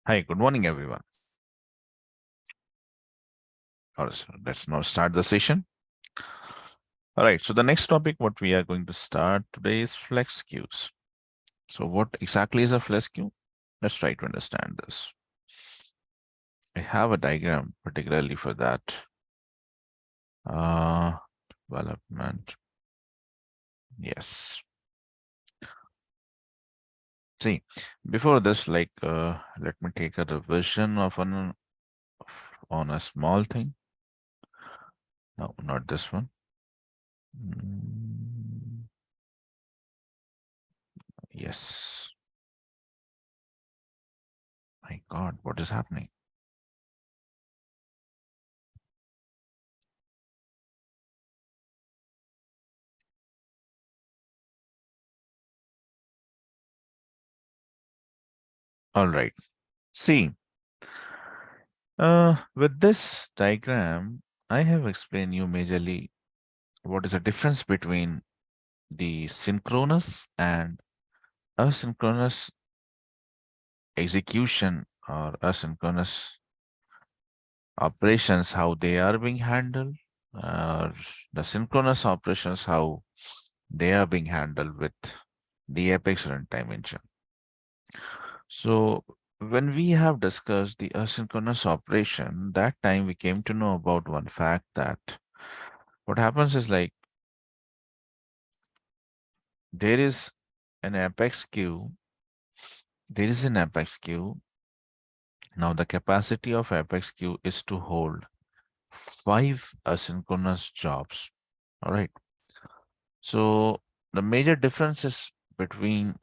Hi, good morning, everyone. All right, so let's now start the session. All right, so the next topic, what we are going to start today is flex queues. So what exactly is a flex queue? Let's try to understand this. I have a diagram particularly for that. Uh, Development. Yes. See, before this, let me take a revision of on a small thing. No, not this one. Yes. My God, what is happening? All right. See, with this diagram, I have explained you majorly what is the difference between the synchronous and asynchronous execution or asynchronous operations, how they are being handled, or the synchronous operations, how they are being handled with the Apex runtime engine. So when we have discussed the asynchronous operation, that time we came to know about one fact that what happens is like there is an Apex queue. There is an Apex queue. Now the capacity of Apex queue is to hold 5 asynchronous jobs. All right. So the major differences between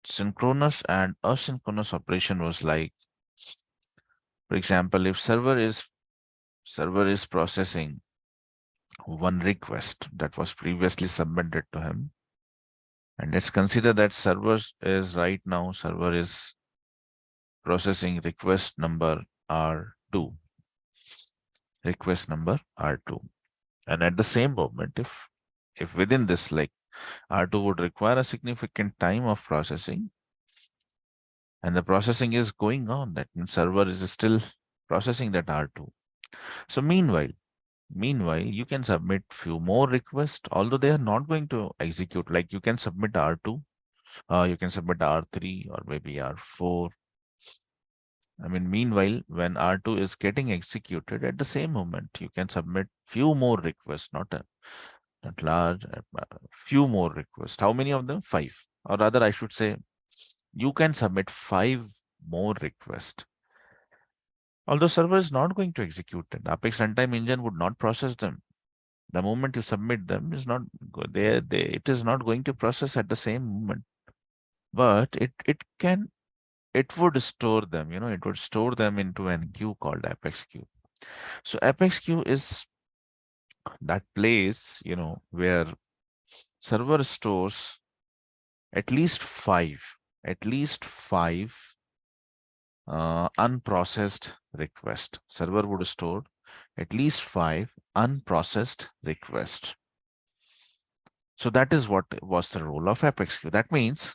synchronous and asynchronous operation was like, for example, if server is processing one request that was previously submitted to him, and let's consider that server is processing request number R2, request number R2. And at the same moment, if within this, like R2 would require a significant time of processing, and the processing is going on, that means server is still processing that R2. So meanwhile, you can submit few more requests, although they are not going to execute. Like you can submit R2, you can submit R3 or maybe R4. I mean, meanwhile, when R2 is getting executed, at the same moment, you can submit few more requests, not large, few more requests. How many of them? 5. Or rather, I should say, you can submit 5 more requests. Although server is not going to execute them, the Apex runtime engine would not process them. The moment you submit them is not it is not going to process at the same moment. But it would store them, it would store them into an queue called Apex queue. So Apex queue is that place, where server stores at least at least five unprocessed requests. Server would store at least 5 unprocessed requests. So that is what was the role of Apex queue. That means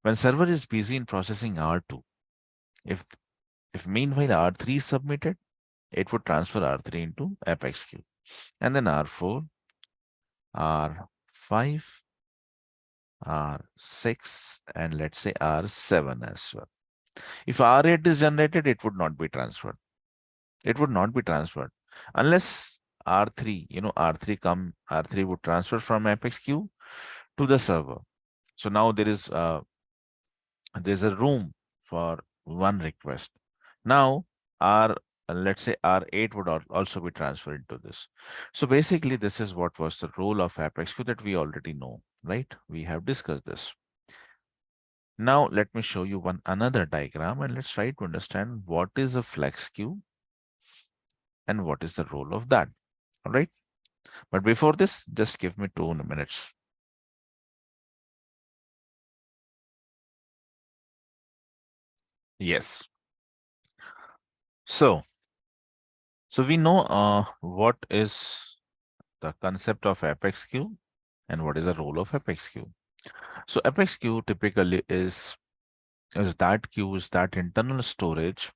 when server is busy in processing R2, if if meanwhile R3 is submitted, it would transfer R3 into Apex queue. And then R4, R5, R6, and let's say R7 as well. If R8 is generated, it would not be transferred. It would not be transferred unless R3, R3 would transfer from Apex queue to the server. So now there's a room for one request. Now R let's say R8 would also be transferred into this. So basically, this is what was the role of Apex queue that we already know, right? We have discussed this. Now let me show you another diagram and let's try to understand what is a flex queue and what is the role of that. All right. But before this, just give me 2 minutes. Yes. So we know what is the concept of Apex queue and what is the role of Apex queue. So Apex queue typically is that queue, is that internal storage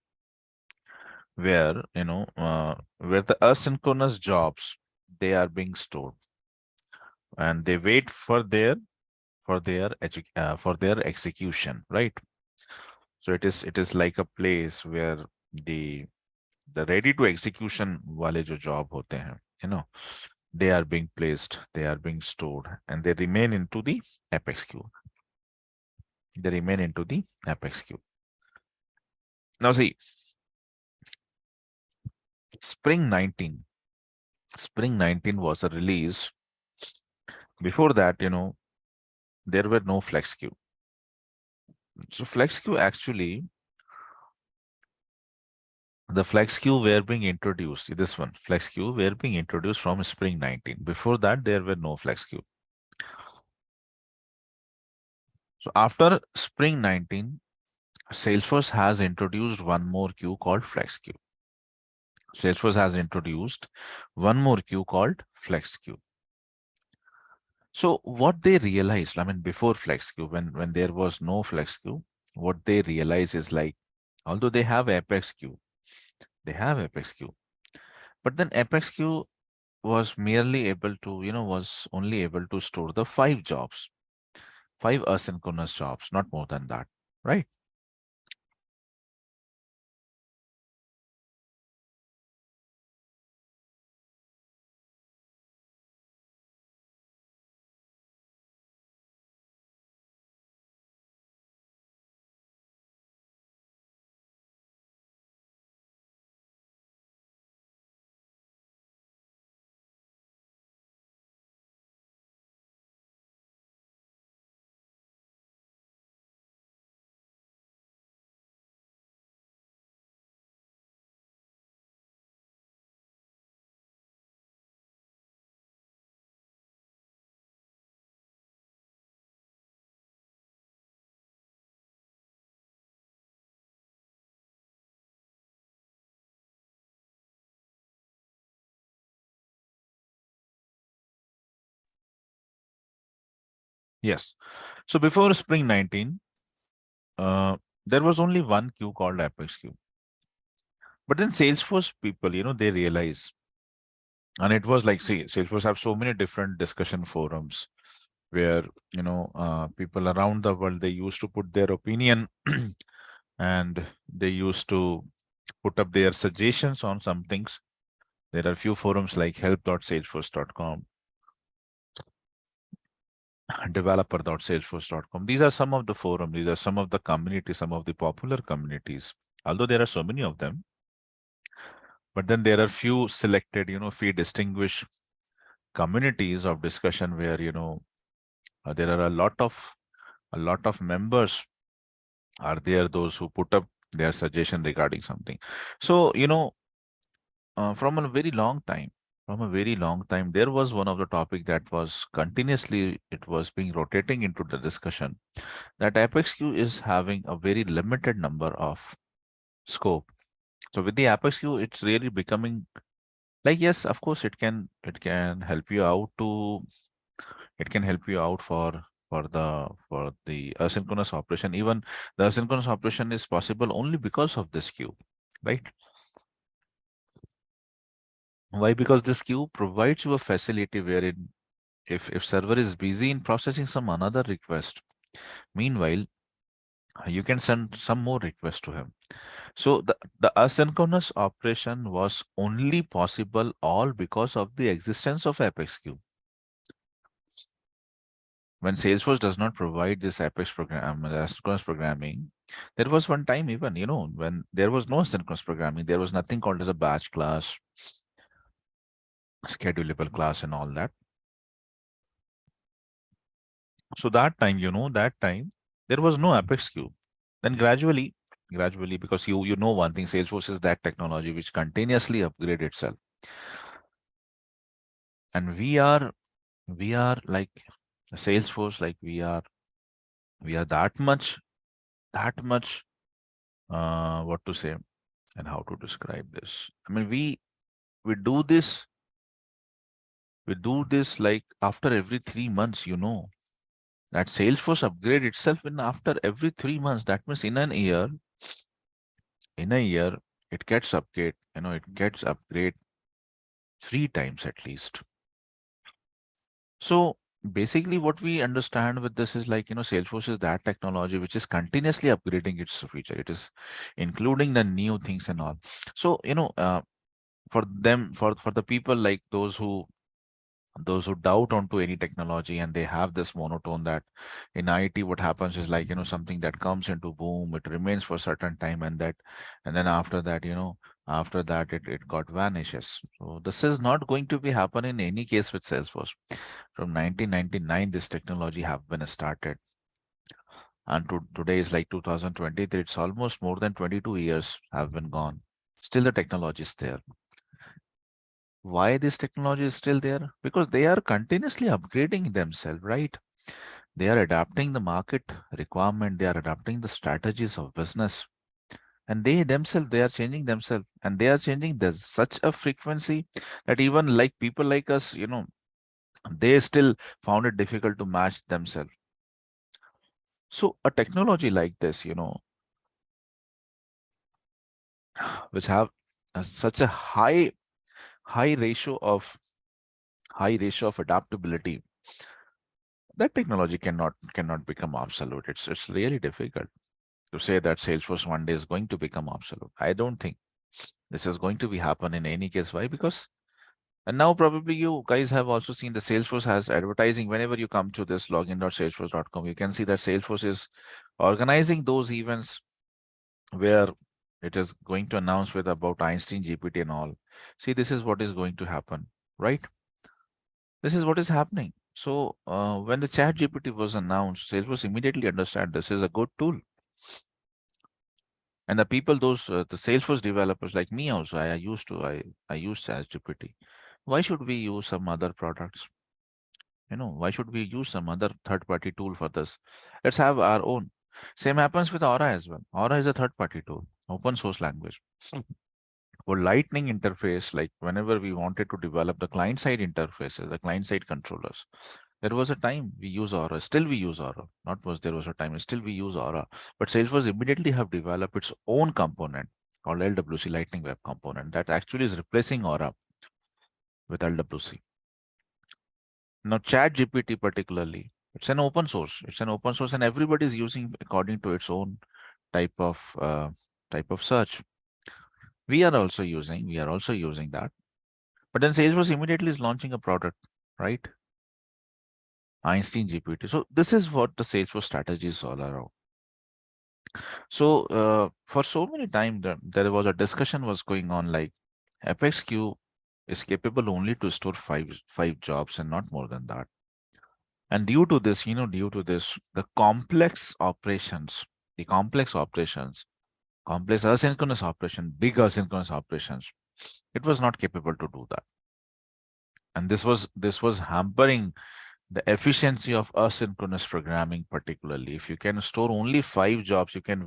where where the asynchronous jobs, they are being stored, and they wait for their execution, right? So it is like a place where the the ready to execution wale jo job hote hain, they are being placed, they are being stored, and they remain into the Apex queue. They remain into the Apex queue. Now see, Spring 19. Spring 19 was a release. Before that, there were no Flex queue. So Flex queue actually, the Flex queue were being introduced. This one, Flex queue were being introduced from Spring 19. Before that, there were no Flex queue. So after Spring 19, Salesforce has introduced one more queue called Flex queue. Salesforce has introduced one more queue called Flex queue. So what they realized, I mean, before Flex queue, when there was no Flex queue, what they realized is like, although they have Apex queue, they have Apex queue, but then Apex queue was merely able to, was only able to store the 5 jobs, 5 asynchronous jobs, not more than that, right? Yes. So before Spring 19, uh, there was only one queue called Apex queue. But then Salesforce people, they realize, and it was like, see, Salesforce have so many different discussion forums where, people around the world, they used to put their opinion and they used to put up their suggestions on some things. There are few forums like help.salesforce.com, developer.salesforce.com. These are some of the forums, these are some of the communities, some of the popular communities. Although there are so many of them, but then there are few selected, few distinguished communities of discussion where, there are a lot of members are there, those who put up their suggestion regarding something. So, from a very long time, there was one of the topic that was continuously, it was being rotating into the discussion, that Apex queue is having a very limited number of scope. So with the Apex queue, it's really becoming like, yes, of course, it can help you out to, it can help you out for the asynchronous operation. Even the asynchronous operation is possible only because of this queue, right? Why? Because this queue provides you a facility wherein if server is busy in processing some another request, meanwhile, you can send some more request to him. So the asynchronous operation was only possible all because of the existence of Apex queue. When Salesforce does not provide this Apex program, asynchronous programming, there was one time even, when there was no asynchronous programming, there was nothing called as a batch class, schedulable class, and all that. So that time there was no Apex queue. Then gradually, because you know one thing, Salesforce is that technology which continuously upgrade itself, and we are like Salesforce, like we are that much what to say and how to describe this. I mean, we do this, like after every 3 months, That Salesforce upgrade itself in after every 3 months. That means in a year, it gets upgrade. It gets upgrade 3 times at least. So basically, what we understand with this is like, Salesforce is that technology which is continuously upgrading its feature. It is including the new things and all. So, for them, for the people like those who doubt onto any technology, and they have this monotone that in IT what happens is like, something that comes into boom, it remains for a certain time, and then after that it got vanishes. So this is not going to be happen in any case with Salesforce. From 1999 this technology have been started, and today is like 2023. It's almost more than 22 years have been gone. Still the technology is there. Why this technology is still there? Because they are continuously upgrading themselves, right? They are adapting the market requirement, they are adapting the strategies of business, and they themselves, they are changing themselves, and they are changing. There's such a frequency that even like people like us, they still found it difficult to match themselves. So a technology like this, which have such a high ratio of adaptability, that technology cannot become absolute. It's really difficult to say that Salesforce one day is going to become absolute. I don't think this is going to be happen in any case. Why? Because and now probably you guys have also seen the Salesforce has advertising. Whenever you come to this login.salesforce.com, you can see that Salesforce is organizing those events where it is going to announce with about Einstein GPT and all. See, this is what is going to happen, right? This is what is happening. So when the chat GPT was announced, Salesforce immediately understand this is a good tool. And the people, the Salesforce developers like me also, I use ChatGPT. Why should we use some other products? Why should we use some other third-party tool for this? Let's have our own. Same happens with Aura as well. Aura is a third-party tool, open source language. For Lightning interface, like whenever we wanted to develop the client-side interfaces, the client-side controllers, there was a time we use Aura. Still we use Aura. Not was there was a time. Still we use Aura. But Salesforce immediately have developed its own component called LWC Lightning Web Component that actually is replacing Aura with LWC. Now ChatGPT particularly, it's an open source. It's an open source, and everybody is using according to its own type of uh, type of search. We are also using that. But then Salesforce immediately is launching a product, right? Einstein GPT. So this is what the Salesforce strategy is all around. So for so many times there was a discussion was going on like ApexQ is capable only to store five jobs and not more than that. And due to this, the complex asynchronous operation, big asynchronous operations, it was not capable to do that. And this was hampering the efficiency of asynchronous programming, particularly. If you can store only 5 jobs, you can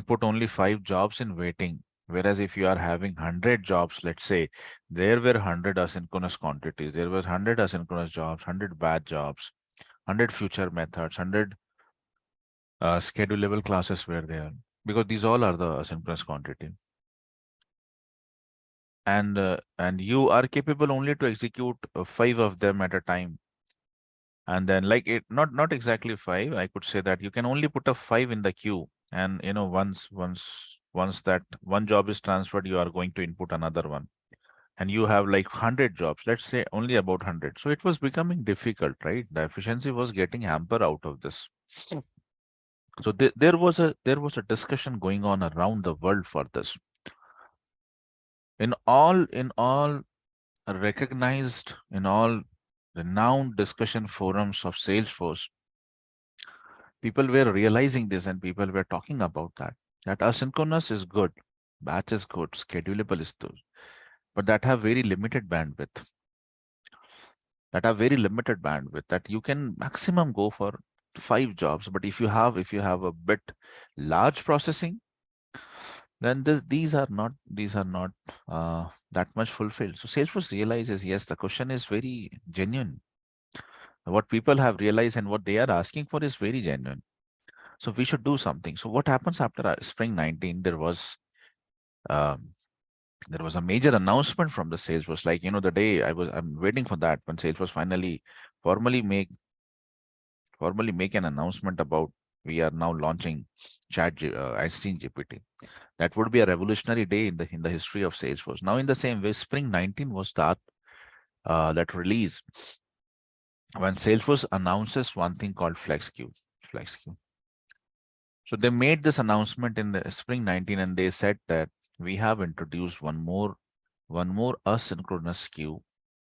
put only 5 jobs in waiting. Whereas if you are having 100 jobs, let's say, there were 100 asynchronous quantities, there was 100 asynchronous jobs, 100 batch jobs, 100 future methods, 100 schedulable classes were there, because these all are the asynchronous quantity. And you are capable only to execute 5 of them at a time. And then like it not exactly 5, I could say that you can only put a 5 in the queue, and once that one job is transferred, you are going to input another one, and you have like 100 jobs, let's say only about 100. So it was becoming difficult, right? The efficiency was getting hampered out of this. So there was a discussion going on around the world for this. In all recognized, in all renowned discussion forums of Salesforce, people were realizing this, and people were talking about that asynchronous is good, batch is good, schedulable is good, but that have very limited bandwidth, that you can maximum go for 5 jobs. But if you have a bit large processing, then these are not that much fulfilled. So Salesforce realizes, yes, the question is very genuine. What people have realized and what they are asking for is very genuine. So we should do something. So what happens after Spring 19? Um, there was a major announcement from the Salesforce. Like, the day I'm waiting for that when Salesforce formally make formally make an announcement about we are now launching Einstein GPT. That would be a revolutionary day in the history of Salesforce. Now, in the same way, Spring 19 was that release when Salesforce announces one thing called FlexQ. FlexQ. So they made this announcement in the Spring 19, and they said that we have introduced one more asynchronous queue.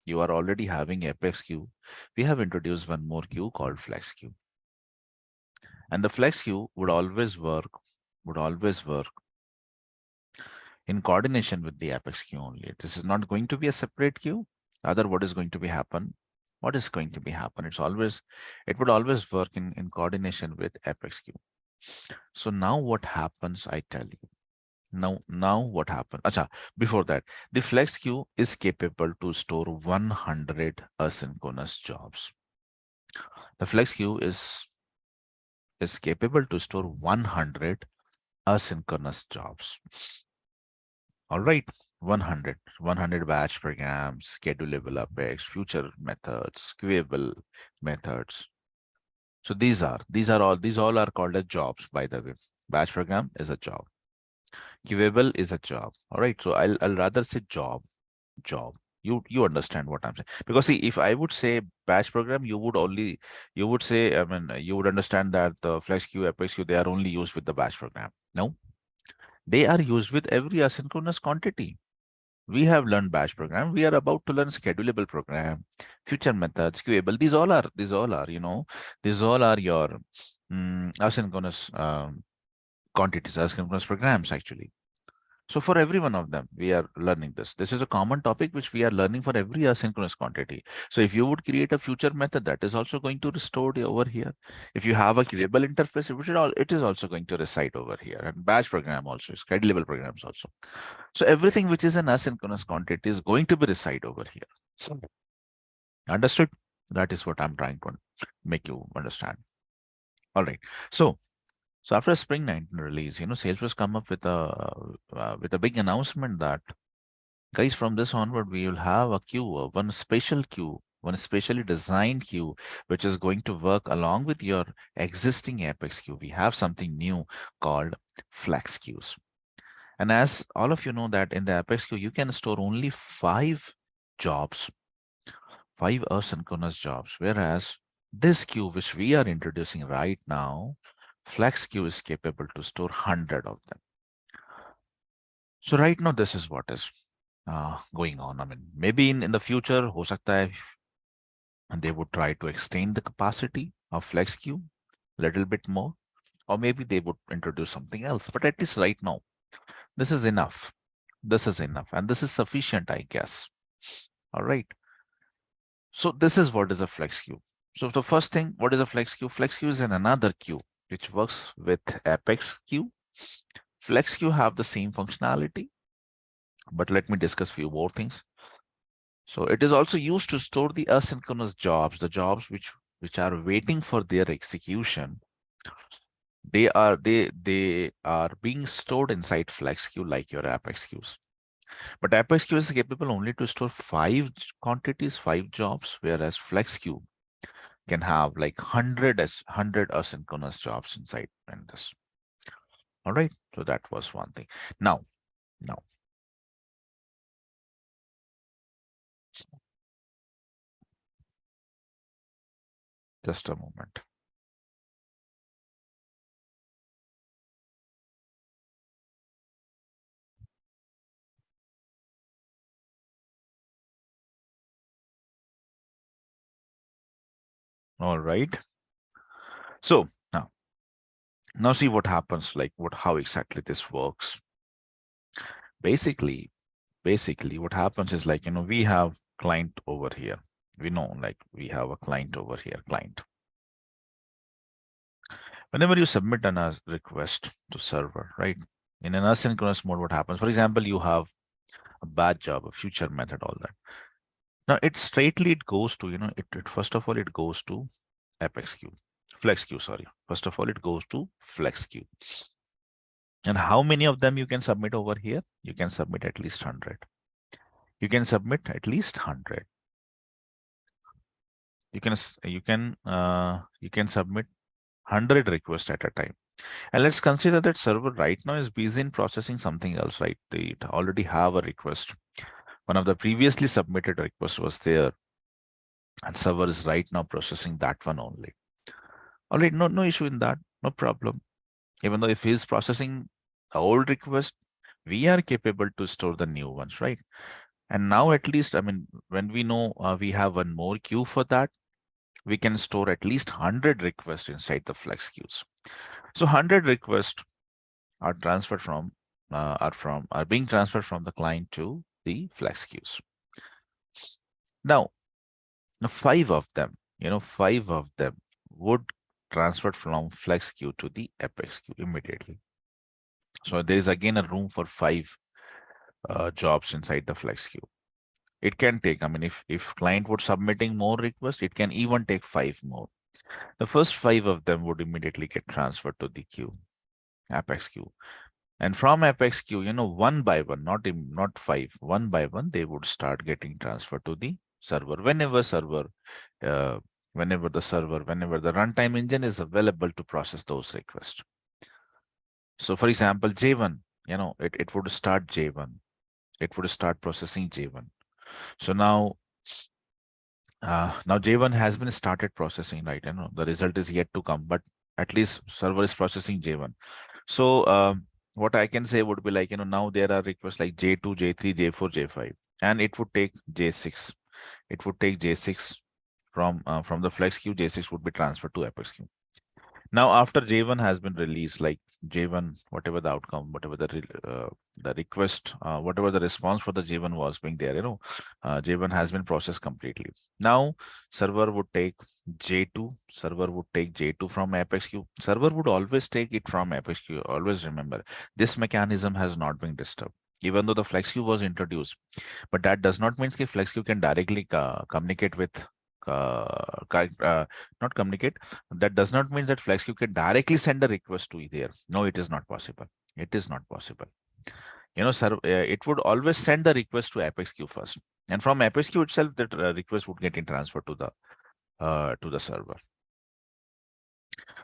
You are already having Apex queue. We have introduced one more queue called FlexQ. And the FlexQ would always work in coordination with the Apex queue only. This is not going to be a separate queue. Other, what is going to be happen? What is going to be happen? It would always work in coordination with Apex queue. So now what happens? I tell you. Now what happened? Acha, before that, the flex queue is capable to store 100 asynchronous jobs. The flex queue is capable to store 100 asynchronous jobs. All right, 100 batch programs, schedulable Apex, future methods, queuable methods. So these all are called as jobs, by the way. Batch program is a job. Queuable is a job. All right. So I'll rather say job. You understand what I'm saying? Because see, if I would say batch program, you would say, I mean, you would understand that the flex queue, Apex queue, they are only used with the batch program. No, they are used with every asynchronous quantity. We have learned batch program. We are about to learn schedulable program, future methods, queuable. These all are your asynchronous quantities, asynchronous programs actually. So for every one of them, we are learning this. This is a common topic which we are learning for every asynchronous quantity. So if you would create a future method, that is also going to restore over here. If you have a queuable interface, it is also going to reside over here. And batch program also, schedulable programs also. So everything which is an asynchronous quantity is going to be reside over here. So, understood? That is what I'm trying to make you understand. All right. So after Spring 19 release, Salesforce come up with a big announcement that, guys, from this onward, we will have a queue, one special queue, one specially designed queue, which is going to work along with your existing Apex queue. We have something new called Flex queues. And as all of you know that in the Apex queue, you can store only 5 asynchronous jobs, whereas this queue, which we are introducing right now, Flex queue is capable to store 100 of them. So right now, this is what is going on. I mean, maybe in the future, ho sakta hai, and they would try to extend the capacity of Flex queue a little bit more, or maybe they would introduce something else. But at least right now, this is enough. This is enough, and this is sufficient, I guess. All right. So this is what is a Flex queue. So the first thing, what is a Flex queue? Flex queue is another queue which works with Apex queue. Flex queue have the same functionality, but let me discuss few more things. So it is also used to store the asynchronous jobs, the jobs which are waiting for their execution. They are being stored inside Flex queue like your Apex queues. But Apex queue is capable only to store 5 quantities, 5 jobs, whereas Flex queue can have like 100 asynchronous jobs inside in this. All right. So that was one thing. Now, just a moment. All right. So now see what happens, like how exactly this works. Basically, what happens is, like, we have client over here. We know, like, we have a client over here, client. Whenever you submit an request to server, right? In an asynchronous mode, what happens? For example, you have a batch job, a future method, all that. Now it goes to, it first of all, it goes to Apex queue, Flex queue, sorry. First of all, it goes to Flex queue. And how many of them you can submit over here? You can submit at least 100. You can submit at least 100. You can submit 100 requests at a time. And let's consider that server right now is busy in processing something else, right? They already have a request. One of the previously submitted requests was there, and server is right now processing that one only. All right, no issue in that, no problem. Even though if he's processing the old request, we are capable to store the new ones, right? And now at least, I mean, when we know we have one more queue for that, we can store at least 100 requests inside the flex queues. So 100 requests are transferred from are being transferred from the client to the flex queues. Now, five of them would transfer from flex queue to the apex queue immediately. So there is again a room for five jobs inside the flex queue. It can take, I mean, if client would submitting more requests, it can even take 5 more. The first 5 of them would immediately get transferred to the queue, Apex queue. And from Apex queue, one by one, not 5, one by one, they would start getting transferred to the server whenever uh, whenever the runtime engine is available to process those requests. So for example, J1, it would start J1. It would start processing J1. So now J1 has been started processing, right? The result is yet to come, but at least server is processing J1. So what I can say would be like, now there are requests like J2, J3, J4, J5, and it would take J6. It would take J6 from the flex queue. J6 would be transferred to Apex queue. Now, after J1 has been released, like J1, whatever the outcome, whatever the request, whatever the response for the J1 was being there, J1 has been processed completely. Now, server would take J2. Server would take J2 from Apex queue. Server would always take it from Apex queue. Always remember, this mechanism has not been disturbed, even though the flex queue was introduced. But that does not mean that flex queue can directly communicate with not communicate. That does not mean that FlexQ can directly send a request to there. No, it is not possible. It is not possible. Sir, it would always send the request to ApexQ first, and from ApexQ itself, that request would get transferred to the server.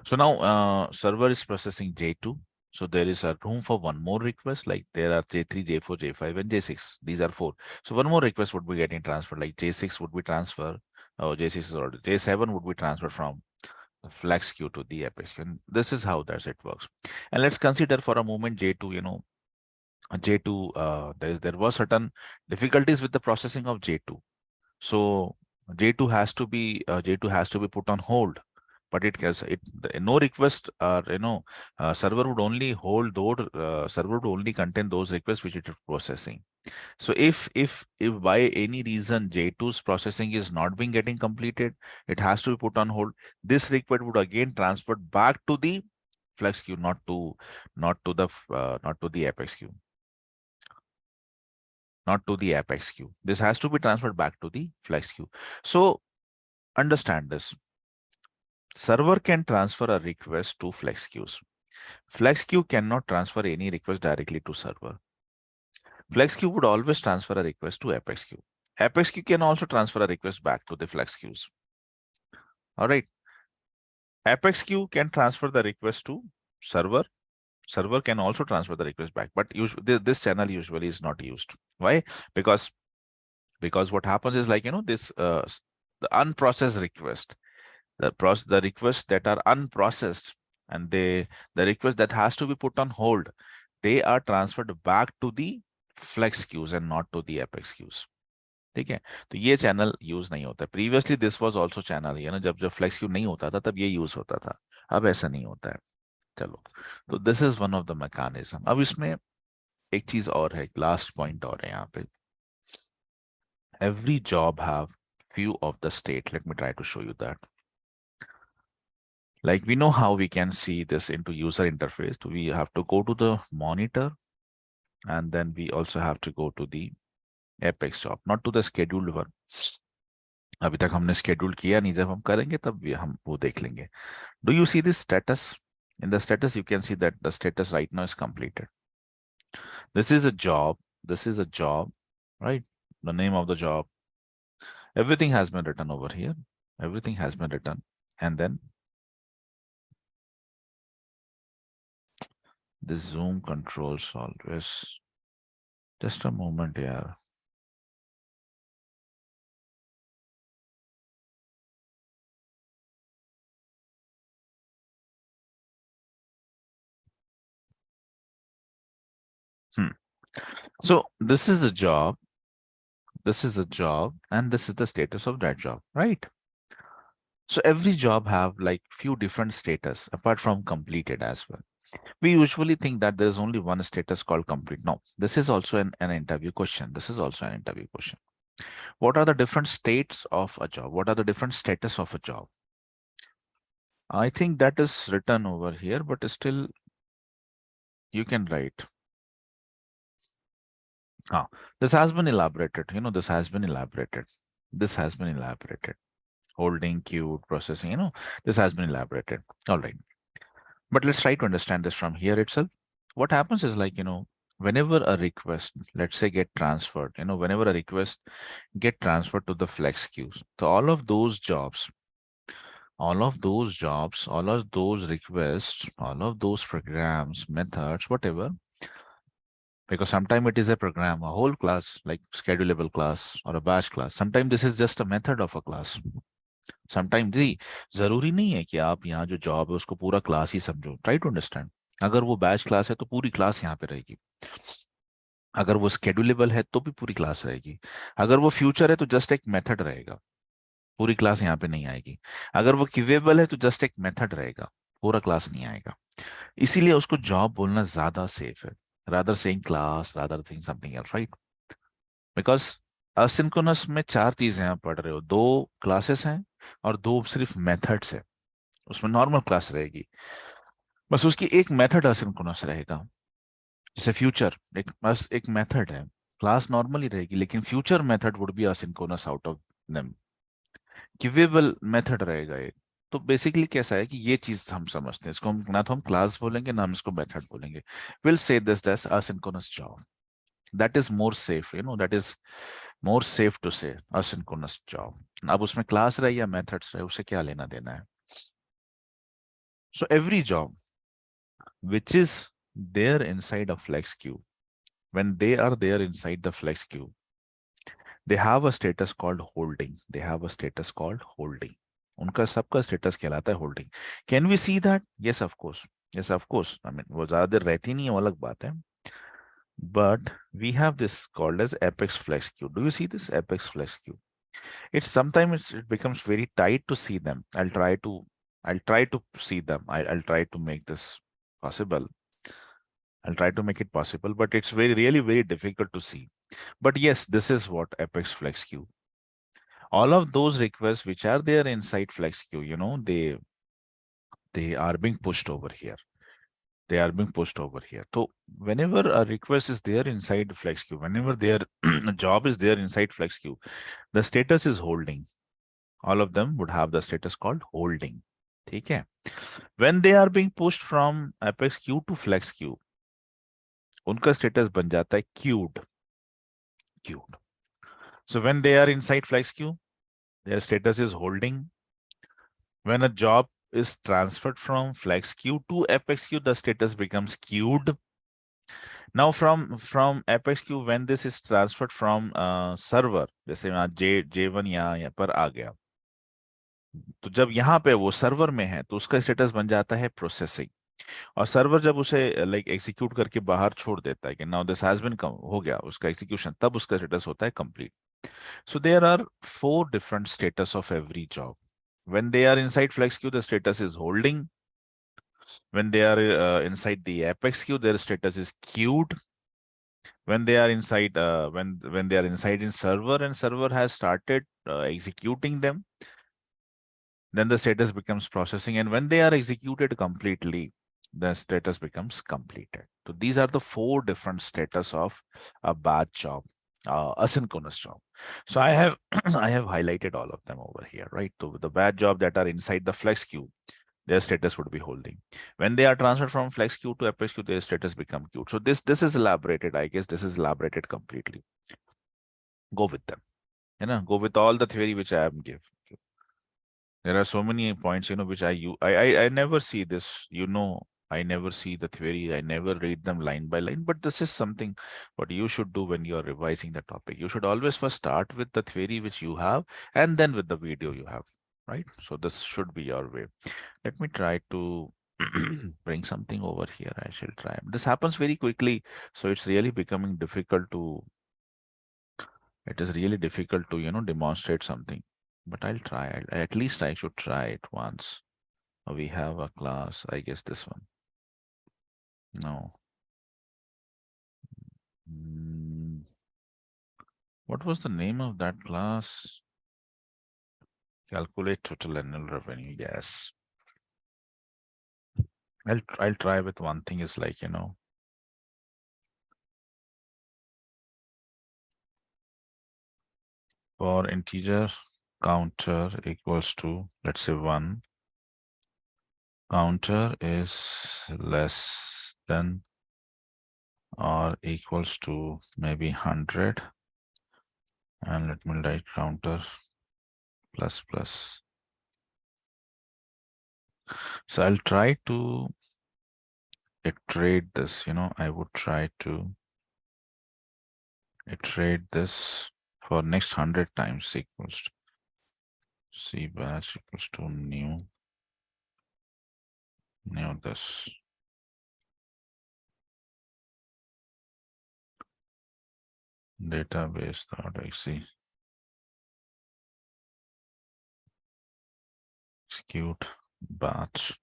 So now server is processing J2. So there is a room for one more request, like there are J3, J4, J5, and J6. These are 4. So one more request would be getting transferred, like J6 would be transferred. J6 is already, J7 would be transferred from the flex queue to the Apex queue. And this is how it works. And let's consider for a moment J2, J2, there was certain difficulties with the processing of J2. So J2 has to be put on hold, but no request server would only hold those server would only contain those requests which it is processing. So if by any reason J2's processing is not being getting completed, it has to be put on hold. This request would again transferred back to the flex queue, not to the Apex queue. Not to the Apex queue. This has to be transferred back to the flex queue. So understand this. Server can transfer a request to flex queues. Flex queue cannot transfer any request directly to server. Flex queue would always transfer a request to Apex queue. Apex queue can also transfer a request back to the flex queues. All right. Apex queue can transfer the request to server. Server can also transfer the request back, but this channel usually is not used. Why? Because what happens is like, this the unprocessed request, the requests that are unprocessed, and the request that has to be put on hold, they are transferred back to the flex queues and not to the Apex queues. ठीक है, तो ये channel use नहीं होता. Previously this was also channel, जब flex Q नहीं होता था तब ये यूज होता था. अब ऐसा नहीं होता है. चलो, तो this is one of the mechanism. अब इसमें एक चीज और है, लास्ट पॉइंट और है यहाँ पे. Every job have few of the state. Let me try to show you that. Like we know how we can see this into user interface. So we have to go to the monitor, and then we also have to go to the apex job, not to the scheduled one. अभी तक हमने schedule किया नहीं, जब हम करेंगे तब भी हम वो देख लेंगे. Do you see this status? In the status, you can see that the status right now is completed. This is a job. This is a job, right? The name of the job. Everything has been written over here. Everything has been written. And then this zoom controls always. Just a moment here. So this is the job. This is a job, and this is the status of that job, right? So every job have like few different status apart from completed as well. We usually think that there's only one status called complete. No, this is also an interview question. This is also an interview question. What are the different states of a job? What are the different status of a job? I think that is written over here, but still you can write. This has been elaborated. This has been elaborated. This has been elaborated. Holding, queued, processing, this has been elaborated. All right. But let's try to understand this from here itself. What happens is like, whenever a request, let's say get transferred, whenever a request get transferred to the flex queues, so all of those jobs, all of those requests, all of those programs, methods, whatever, because sometimes it is a program, a whole class, like schedulable class or a batch class. Sometimes this is just a method of a class. Sometime जी जरूरी नहीं है कि आप यहाँ जो job है उसको पूरा क्लास ही समझो. Try to understand. अगर वो बैच क्लास है तो पूरी क्लास यहाँ पे रहेगी. अगर वो स्केड्यूलेबल है तो भी पूरी क्लास रहेगी. अगर वो फ्यूचर है तो जस्ट एक मेथड रहेगा, पूरी क्लास यहाँ पे नहीं आएगी. अगर वो क्यूएबल है तो जस्ट एक मेथड रहेगा, पूरा क्लास नहीं आएगा. इसीलिए उसको जॉब बोलना ज्यादा सेफ है, rather saying class, rather thing something else, right? Because asynchronous में चार चीजें आप पढ़ रहे हो, दो क्लासेस हैं और दो सिर्फ मेथड्स है. उसमें नॉर्मल क्लास रहेगी, बस उसकी एक मेथड असिंक्रोनस रहेगा. जैसे फ्यूचर एक बस एक मेथड है, क्लास नॉर्मली रहेगी लेकिन future method would be asynchronous out of them. Queueable method रहेगा एक. तो बेसिकली कैसा है कि ये चीज हम समझते हैं, इसको हम ना तो हम क्लास बोलेंगे ना हम इसको मेथड बोलेंगे. Will say this that's asynchronous job. That is more safe, that is more safe to say asynchronous job. अब उसमें क्लास रहे या मेथड्स रहे, उसे क्या लेना देना है. So every job which is there inside a flex queue, when they are there inside the flex queue, they have a status called holding. They have a status called holding. उनका सबका status कहलाता है holding. Can we see that? Yes of course. Yes of course. I mean वो ज्यादा देर रहती नहीं है, वो अलग बात है. But we have this called as apex flex queue. Do you see this apex flex queue? It's sometimes it becomes very tight to see them. I'll try to see them. I'll try to make this possible. I'll try to make it possible, but it's really very difficult to see. But yes, this is what apex flex queue. All of those requests which are there inside flex queue, they are being pushed over here. They are being pushed over here. So whenever a request is there inside flex queue, whenever their job is there inside flex queue, the status is holding. All of them would have the status called holding. Okay. When they are being pushed from apex queue to flex queue, उनका status बन जाता है queued. Queued. So when they are inside flex queue, their status is holding. When a job is transferred from flex queue to apex queue, the status becomes queued. Now from apex queue, when this is transferred from server, जैसे J1 यहाँ पर आ गया, तो जब यहाँ पे वो server में है तो उसका स्टेटस बन जाता है प्रोसेसिंग. और सर्वर जब उसे लाइक एग्जीक्यूट करके बाहर छोड़ देता है कि नाउ दिस हैज बीन हो गया उसका एग्जीक्यूशन, तब उसका स्टेटस होता है complete. So there are 4 different status of every job. When they are inside flex queue the status is holding. When they are inside the apex queue their status is queued. when they are inside when they are inside in server and server has started executing them, then the status becomes processing, and when they are executed completely, the status becomes completed. So these are the 4 different status of a batch job. asynchronous job. So I have I have highlighted all of them over here, right? So the batch job that are inside the flex queue, their status would be holding. When they are transferred from flex queue to apex queue, their status become queue. So this is elaborated. I guess this is elaborated completely. Go with them. Go with all the theory which I am give. There are so many points, which I never see this, I never see the theory. I never read them line by line, but this is something what you should do when you're revising the topic. You should always first start with the theory which you have and then with the video you have, right? So this should be your way. Let me try to bring something over here. I shall try. This happens very quickly, so it's really becoming difficult to, it is really difficult to, demonstrate something. But I'll try. At least I should try it once. We have a class, I guess this one. No. Mm, what was the name of that class? Calculate total annual revenue. Yes. I'll try with one thing is like, for integer counter equals to, let's say 1. Counter is less than or equals to maybe 100. And let me write counter plus plus. So I'll try to iterate this, I would try to iterate this for next 100 times equals to C batch equals to new this database.exe execute batch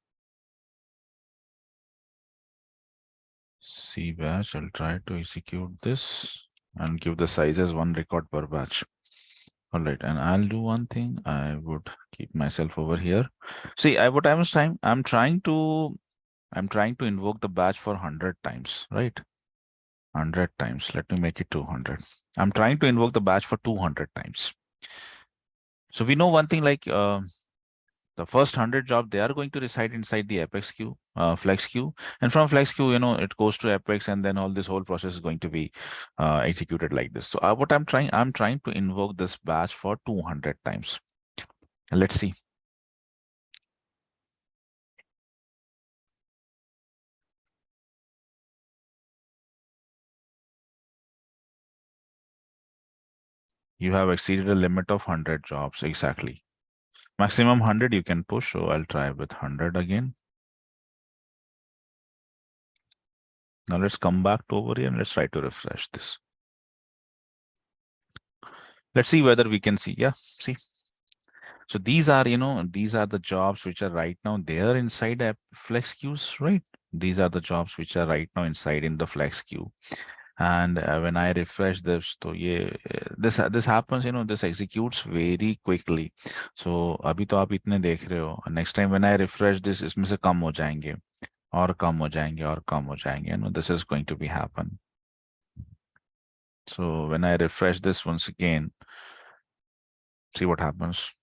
C batch. I'll try to execute this and give the size as 1 record per batch. All right, and I'll do one thing. I would keep myself over here. See, what I was trying, I'm trying to invoke the batch for 100 times, right? 100 times. Let me make it 200. I'm trying to invoke the batch for 200 times. So we know one thing, like the first 100 job, they are going to reside inside the apex queue, flex queue. And from flex queue, it goes to apex, and then all this whole process is going to be executed like this. So what I'm trying to invoke this batch for 200 times. Let's see. You have exceeded a limit of 100 jobs. Exactly. Maximum 100 you can push. So I'll try with 100 again. Now let's come back to over here and let's try to refresh this. Let's see whether we can see. Yeah, see. So these are, these are the jobs which are right now there inside a flex queues, right? These are the jobs which are right now inside in the flex queue. And when I refresh this, so yeah, this happens, this executes very quickly. So अभी तो आप इतने देख रहे हो. Next time when I refresh this, इसमें से कम हो जाएंगे और कम हो जाएंगे और कम हो जाएंगे. This is going to be happen. So when I refresh this once again, see what happens.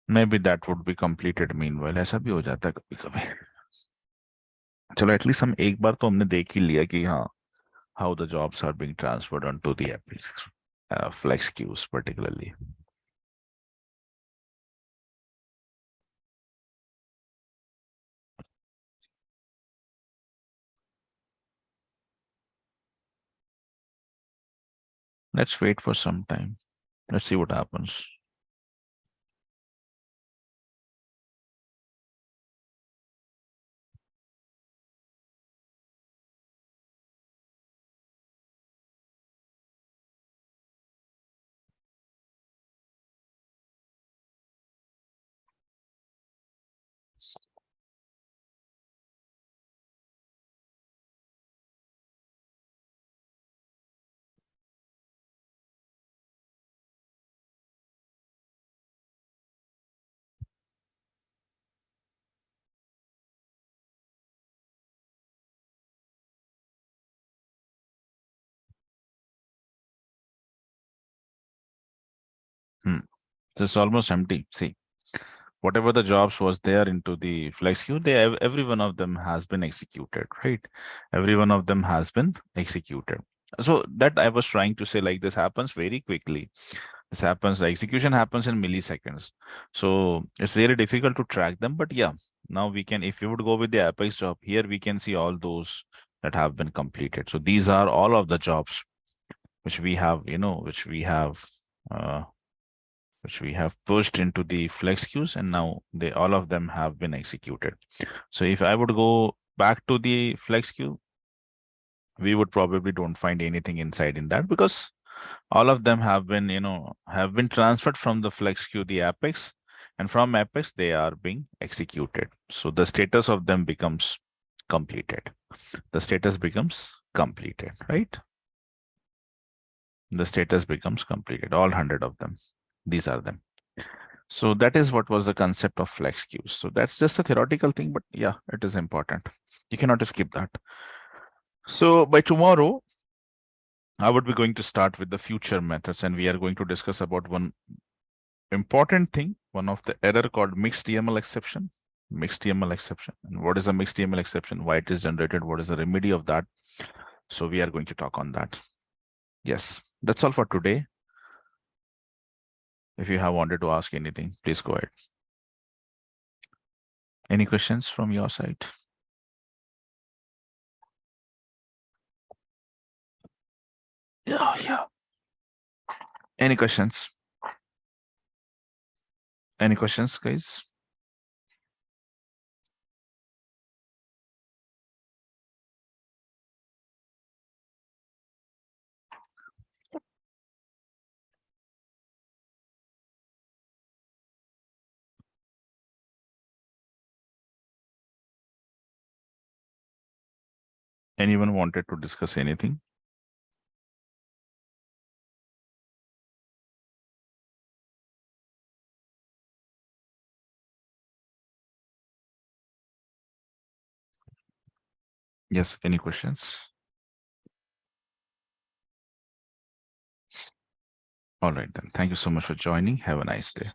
Maybe that would be completed meanwhile. ऐसा भी हो जाता है कभी कभी. चलो एटलीस्ट हम एक बार तो हमने देख ही लिया कि हाँ, how the jobs are being transferred onto the Apex flex queues particularly. Let's wait for some time. Let's see what happens. It's almost empty. See, whatever the jobs was there into the flex queue, every one of them has been executed, right? Every one of them has been executed. So that I was trying to say, like, this happens very quickly. This happens, the execution happens in milliseconds. So it's really difficult to track them. But yeah, now we can, if you would go with the Apex job, here we can see all those that have been completed. So these are all of the jobs which we have, uh, which we have pushed into the flex queues, and now they all of them have been executed. So if I would go back to the flex queue, we would probably don't find anything inside in that, because all of them have been, have been transferred from the flex queue, the Apex, and from Apex they are being executed. So the status of them becomes completed. The status becomes completed, right? The status becomes completed, all 100 of them. These are them. So that is what was the concept of flex queues. So that's just a theoretical thing, but yeah, it is important. You cannot skip that. So by tomorrow, I would be going to start with the future methods, and we are going to discuss about one important thing, one of the error called mixed YAML exception. Mixed YAML exception. And what is a mixed YAML exception? Why it is generated? What is the remedy of that? So we are going to talk on that. Yes, that's all for today. If you have wanted to ask anything, please go ahead. Any questions from your side? Yeah. Any questions? Any questions, guys? Anyone wanted to discuss anything? Yes, any questions? All right, then. Thank you so much for joining. Have a nice day.